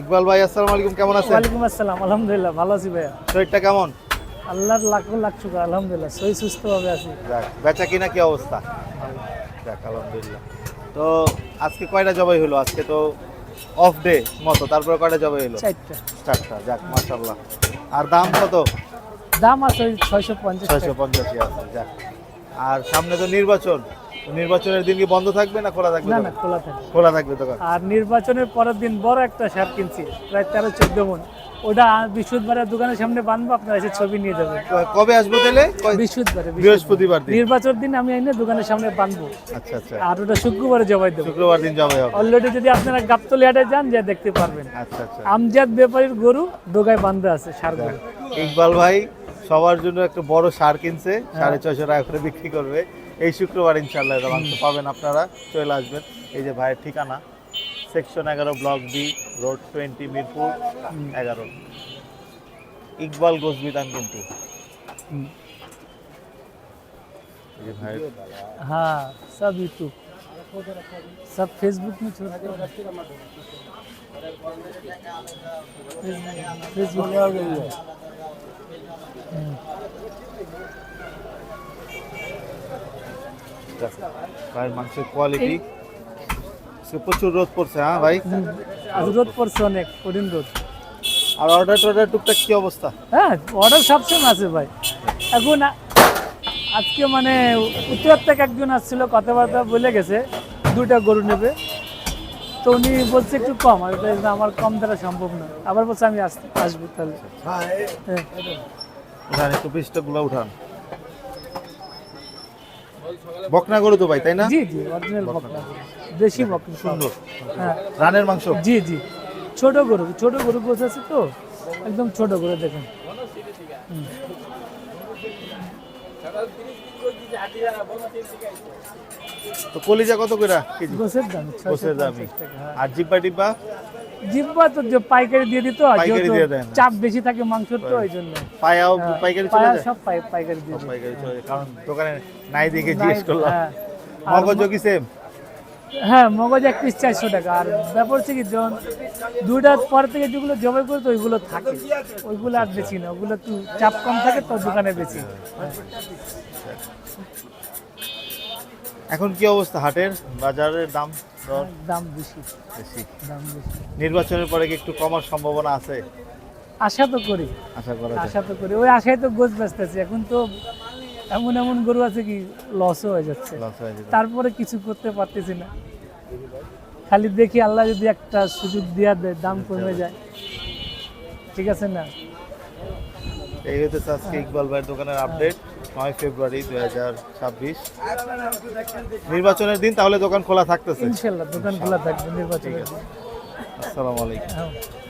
ইকবাল ভাই আসসালামু আলাইকুম, কেমন আছেন? ওয়ালাইকুম আসসালাম, আলহামদুলিল্লাহ ভালো আছি ভাইয়া। শরীরটা কেমন? আল্লাহর লাখ লাখ শুকর, আলহামদুলিল্লাহ সহি সুস্থভাবে আছি। যাক, বেচা কিনা কি অবস্থা? যাক আলহামদুলিল্লাহ। তো আজকে কয়টা জবাই হলো? আজকে তো অফ ডে মতো, তারপরে কয়টা জবাই হলো? চারটা। চারটা। যাক মাশাআল্লাহ। আর দাম কত? দাম আছে ওই 650 টাকা। 650 আছে। যাক। আর সামনে তো নির্বাচন, তো নির্বাচনের দিন কি বন্ধ থাকবে না খোলা থাকবে? না দোকান? না, খোলা থাকে। খোলা থাকবে দোকান। আর নির্বাচনের পরের দিন বড় একটা সার কিনছি, প্রায় 13-14 মণ। ওটা বৃহস্পতিবার দোকানের সামনে বাঁধবো, আপনারা এসে ছবি নিয়ে যাবেন। কবে আসবো তাহলে? বৃহস্পতিবার দিন। নির্বাচন দিন আমি এনে দোকানের সামনে বাঁধবো। আচ্ছা আচ্ছা। আর ওটা শুক্রবারে জবাই দেবো। শুক্রবার দিন জবাই হবে। অলরেডি যদি আপনারা গাবতলী হাটে যান, যা দেখতে পারবেন। আচ্ছা আচ্ছা। আমজাদ ব্যাপারীর গরু ডোগায় বাঁধা আছে সার গরু। ইকবাল ভাই সবার জন্য একটা বড় সার কিনছে, 650 টাকা করে বিক্রি করবে। এই শুক্রবার ইনশাআল্লাহ এটা মাংস পাবেন, আপনারা চলে আসবেন। এই যে ভাইয়ের ঠিকানা, section 11 block B, road 20, Mirpur 11। Iqbal গোস্ট বিতান কিন্তু। এই যে ভাইয়ের हाँ सब यूट्यूब, सब फेसबुक में छोड़ते हैं। फेसबुक में आ गई है। ভাইয়ের মাংসের কোয়ালিটি। প্রচুর রোদ পড়ছে, হ্যাঁ ভাই? আজ রোদ পড়ছে অনেক, কঠিন রোদ। আর অর্ডার টুকটাক কি অবস্থা? হ্যাঁ, অর্ডার সবসময় আছে ভাই। এখন আজকে মানে উত্তর থেকে একজন আসছিল, কথাবার্তা বলে গেছে 2টা গরু নেবে। তো উনি বলছে একটু কম, আর আমার কম দ্বারা সম্ভব না। আবার বলছে আমি আসবো তাহলে। হ্যাঁ। উঠান একটু পৃষ্ঠগুলো উঠান। বকনা গরু তো ভাই, তাই না? জি জি, অরিজিনাল বকনা, দেশি বকনা। সুন্দর। হ্যাঁ, রানের মাংস। জি জি, ছোট গরু গোছ আছে তো, একদম ছোট গরু দেখুন। তো কলিজা কত করে কেজি? গোছের দাম গোছের দামই। 650 টাকা। হ্যাঁ। আর জিব্বা টিব্বা? জিব্বা তো যে পাইকারি দিয়ে দিত, পাইকারি যেহেতু দিয়ে দেন। চাপ বেশি থাকে মাংসের, তো এই জন্য পায়াও পাইকারি চলে পায়া যায়? সব পাইকারি দিয়ে সব দিত। পাইকারি চলে যায়, কারণ দোকানে নাই দেখে জিজ্ঞেস করলাম। হ্যাঁ। মগজ কি সেম? হ্যাঁ, মগজ 1 পিস 400 টাকা। আর ব্যাপার হচ্ছে কি, যখন 2টার পর থেকে যেগুলো জবাই করে তো ওইগুলো থাকে, ওইগুলো আর বেশি না, ওগুলো একটু চাপ কম থাকে তো দোকানে বেশি। এখন কি অবস্থা হাটের বাজারের দাম দর? দাম বেশি, বেশি। দাম বেশি। নির্বাচনের পরে কি একটু কমার সম্ভাবনা আছে? আশা তো করি, আশা করা যায়। আশা তো করি। ওই আশায় তো গোছ বেচতেছি। এখন তো এমন এমন গরু আছে কি লসও হয়ে যাচ্ছে, লস হয়ে যেতে। তারপরে কিছু করতে পারতেছি না। খালি দেখি আল্লাহ যদি একটা সুযোগ দিয়া দেয়, দাম কমে যায়, ঠিক আছে না? এই হচ্ছে আজকে ইকবাল ভাইয়ের দোকানের আপডেট। 9 ফেব্রুয়ারি 2026 নির্বাচনের দিন, তাহলে দোকান খোলা থাকতেছে ইনশাল্লাহ দোকান খোলা থাকবে নির্বাচনের দিন। আসসালামু আলাইকুম। হ্যাঁ।